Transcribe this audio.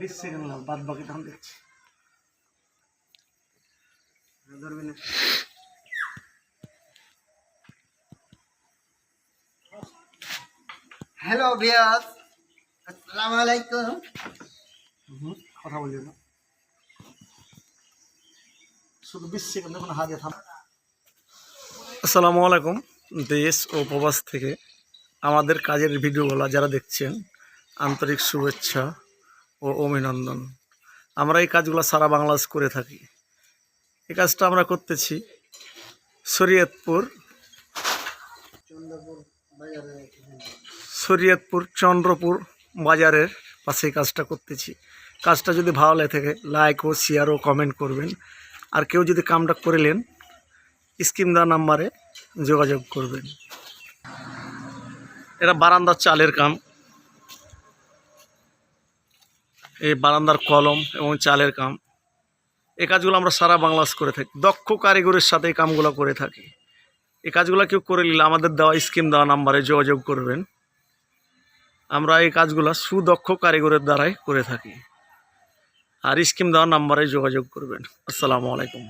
20 second লাগবে, বাদ বাকি তখন দেখছি। ধরবি না। হ্যালো ভিউয়ার্স, আসসালামু আলাইকুম। কথা বলি না, শুধু 20 সেকেন্ড এখন হাতে থাম। আসসালামু আলাইকুম। দেশ ও প্রবাস থেকে আমাদের কাজের ভিডিওগুলো যারা দেখছেন, আন্তরিক শুভেচ্ছা ও অভিনন্দন। আমরা এই কাজগুলো সারা বাংলাদেশ করে থাকি। এই কাজটা আমরা করতেছি শরীয়তপুর চন্দ্রপুর বাজারের পাশে এই কাজটা করতেছি। কাজটা যদি ভালো লাগে থাকে লাইক ও শেয়ার ও কমেন্ট করবেন। আর কেউ যদি কামটা করিলেন স্ক্রিন দেওয়া নাম্বারে যোগাযোগ করবেন। এটা বারান্দার চালের কাম, এই বারান্দার কলম এবং চালের কাম। এই কাজগুলো আমরা সারা বাংলাদেশ করে থাকি, দক্ষ কারিগরের সাথে এই কামগুলো করে থাকি। এই কাজগুলো কেউ করে নিলে আমাদের দেওয়া স্কিম দেওয়া নাম্বারে যোগাযোগ করবেন। আমরা এই কাজগুলো সুদক্ষ কারিগরের দ্বারাই করে থাকি। আর স্কিম দেওয়া নাম্বারে যোগাযোগ করবেন। আসসালামু আলাইকুম।